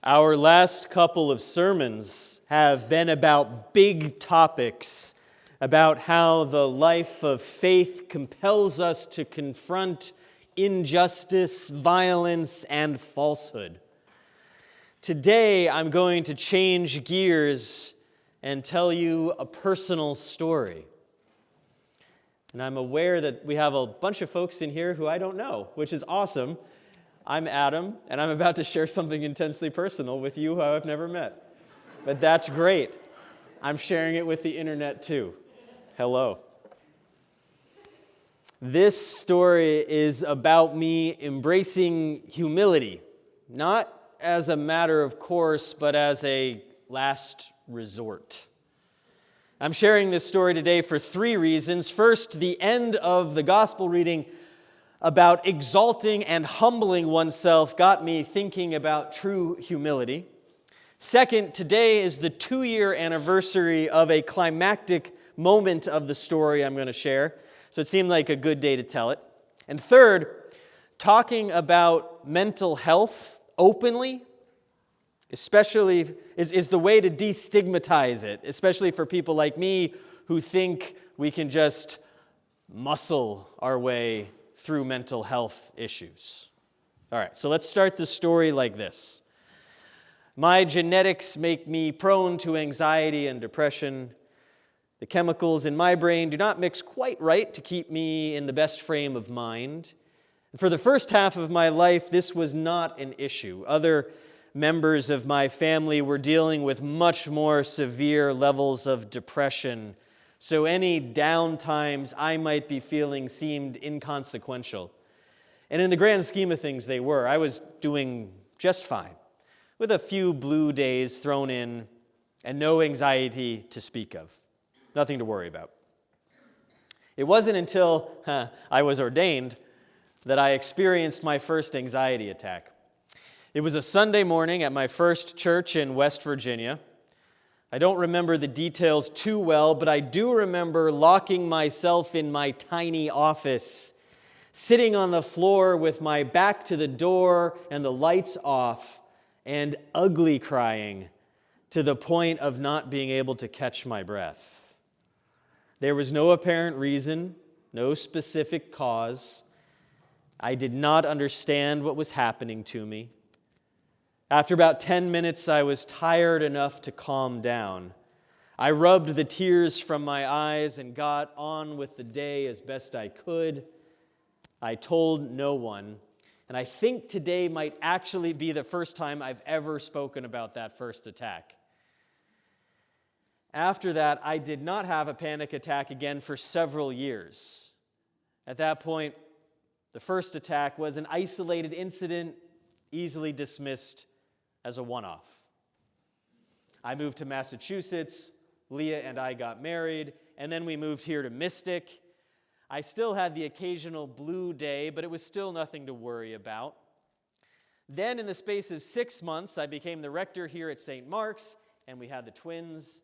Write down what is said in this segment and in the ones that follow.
Our last couple of sermons have been about big topics, about how the life of faith compels us to confront injustice, violence, and falsehood. Today, I'm going to change gears and tell you a personal story. And I'm aware that we have a bunch of folks in here who I don't know, which is awesome. I'm Adam, and I'm about to share something intensely personal with you who I've never met. But that's great. I'm sharing it with the internet too. Hello. This story is about me embracing humility, not as a matter of course, but as a last resort. I'm sharing this story today for three reasons. First, the end of the gospel reading about exalting and humbling oneself got me thinking about true humility. Second, today is the 2-year anniversary of a climactic moment of the story I'm going to share, so it seemed like a good day to tell it. And third, talking about mental health openly, especially is the way to destigmatize it, especially for people like me who think we can just muscle our way through mental health issues. All right, so let's start the story like this. My genetics make me prone to anxiety and depression. The chemicals in my brain do not mix quite right to keep me in the best frame of mind. For the first half of my life, this was not an issue. Other members of my family were dealing with much more severe levels of depression, so any down times I might be feeling seemed inconsequential. And in the grand scheme of things, they were. I was doing just fine, with a few blue days thrown in and no anxiety to speak of. Nothing to worry about. It wasn't until I was ordained that I experienced my first anxiety attack. It was a Sunday morning at my first church in West Virginia. I don't remember the details too well, but I do remember locking myself in my tiny office, sitting on the floor with my back to the door and the lights off, and ugly crying to the point of not being able to catch my breath. There was no apparent reason, no specific cause. I did not understand what was happening to me. After about 10 minutes, I was tired enough to calm down. I rubbed the tears from my eyes and got on with the day as best I could. I told no one, and I think today might actually be the first time I've ever spoken about that first attack. After that, I did not have a panic attack again for several years. At that point, the first attack was an isolated incident, easily dismissed as a one-off. I moved to Massachusetts, Leah and I got married, and then we moved here to Mystic. I still had the occasional blue day, but it was still nothing to worry about. Then in the space of 6 months, I became the rector here at St. Mark's, and we had the twins.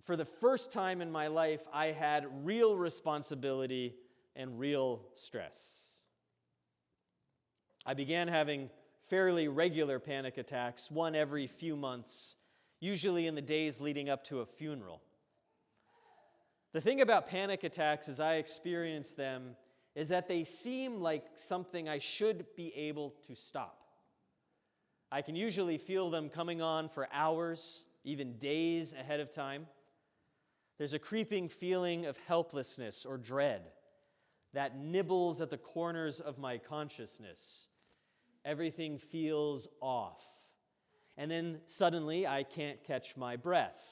For the first time in my life, I had real responsibility and real stress. I began having fairly regular panic attacks, one every few months, usually in the days leading up to a funeral. The thing about panic attacks as I experience them is that they seem like something I should be able to stop. I can usually feel them coming on for hours, even days ahead of time. There's a creeping feeling of helplessness or dread that nibbles at the corners of my consciousness. Everything feels off. And then suddenly I can't catch my breath.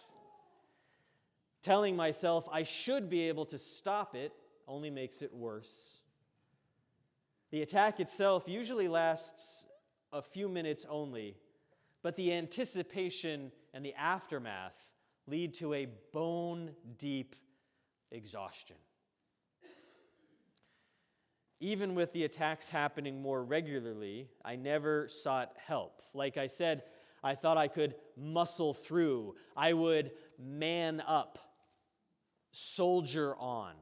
Telling myself I should be able to stop it only makes it worse. The attack itself usually lasts a few minutes only, but the anticipation and the aftermath lead to a bone-deep exhaustion. Even with the attacks happening more regularly, I never sought help. Like I said, I thought I could muscle through. I would man up, soldier on.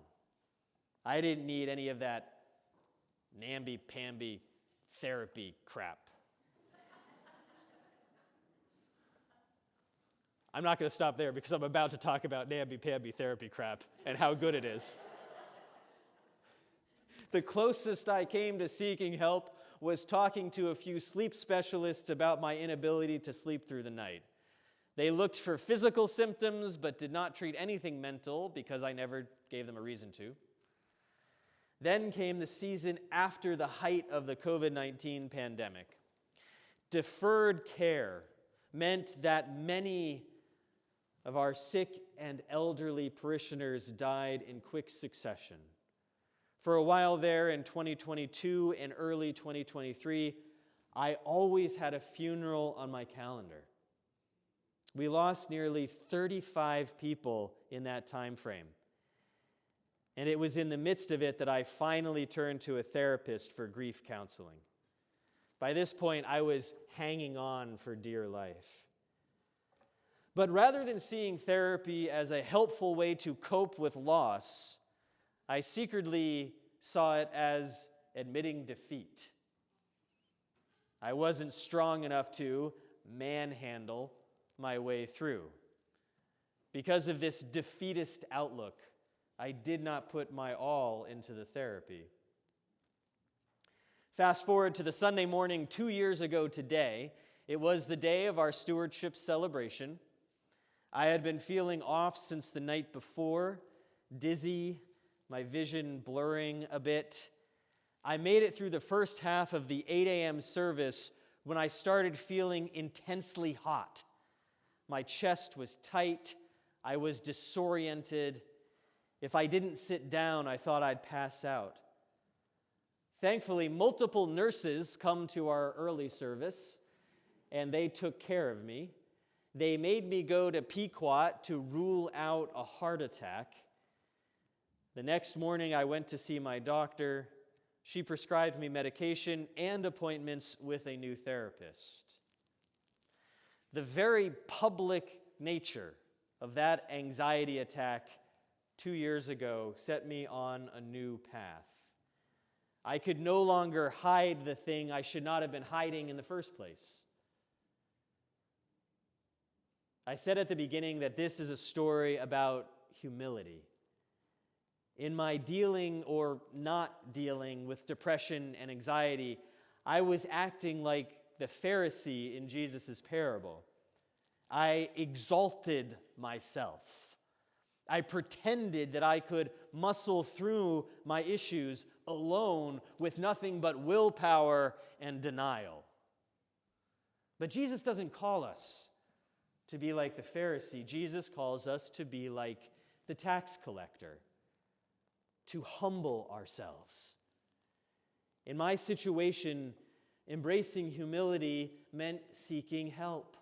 I didn't need any of that namby-pamby therapy crap. I'm not going to stop there because I'm about to talk about namby-pamby therapy crap and how good it is. The closest I came to seeking help was talking to a few sleep specialists about my inability to sleep through the night. They looked for physical symptoms but did not treat anything mental because I never gave them a reason to. Then came the season after the height of the COVID-19 pandemic. Deferred care meant that many of our sick and elderly parishioners died in quick succession. For a while there in 2022 and early 2023, I always had a funeral on my calendar. We lost nearly 35 people in that time frame. And it was in the midst of it that I finally turned to a therapist for grief counseling. By this point, I was hanging on for dear life. But rather than seeing therapy as a helpful way to cope with loss, I secretly saw it as admitting defeat. I wasn't strong enough to manhandle my way through. Because of this defeatist outlook, I did not put my all into the therapy. Fast forward to the Sunday morning 2 years ago today. It was the day of our stewardship celebration. I had been feeling off since the night before, dizzy, my vision blurring a bit. I made it through the first half of the 8 a.m. service when I started feeling intensely hot. My chest was tight. I was disoriented. If I didn't sit down, I thought I'd pass out. Thankfully, multiple nurses come to our early service, and they took care of me. They made me go to Pequot to rule out a heart attack. The next morning, I went to see my doctor. She prescribed me medication and appointments with a new therapist. The very public nature of that anxiety attack 2 years ago set me on a new path. I could no longer hide the thing I should not have been hiding in the first place. I said at the beginning that this is a story about humility. In my dealing or not dealing with depression and anxiety, I was acting like the Pharisee in Jesus' parable. I exalted myself. I pretended that I could muscle through my issues alone with nothing but willpower and denial. But Jesus doesn't call us to be like the Pharisee. Jesus calls us to be like the tax collector, to humble ourselves. In my situation, embracing humility meant seeking help.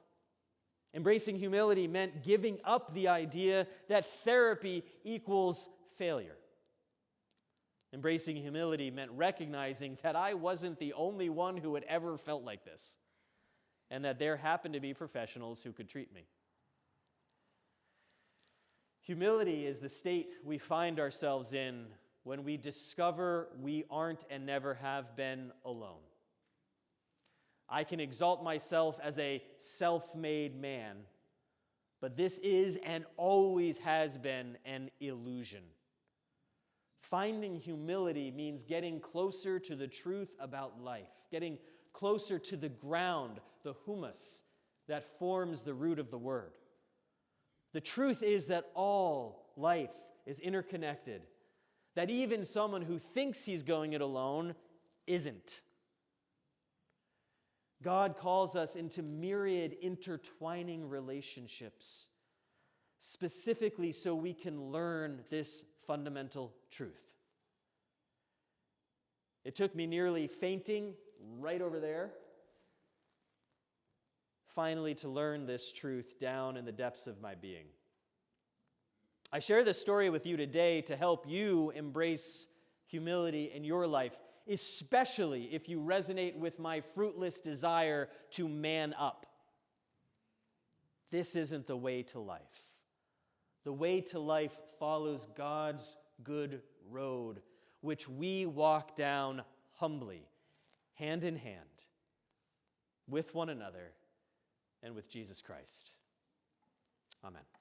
Embracing humility meant giving up the idea that therapy equals failure. Embracing humility meant recognizing that I wasn't the only one who had ever felt like this, and that there happened to be professionals who could treat me. Humility is the state we find ourselves in when we discover we aren't and never have been alone. I can exalt myself as a self-made man, but this is and always has been an illusion. Finding humility means getting closer to the truth about life, getting closer to the ground, the humus that forms the root of the word. The truth is that all life is interconnected, that even someone who thinks he's going it alone isn't. God calls us into myriad intertwining relationships, specifically so we can learn this fundamental truth. It took me nearly fainting right over there, finally to learn this truth down in the depths of my being. I share this story with you today to help you embrace humility in your life, especially if you resonate with my fruitless desire to man up. This isn't the way to life. The way to life follows God's good road, which we walk down humbly, hand in hand, with one another and with Jesus Christ. Amen.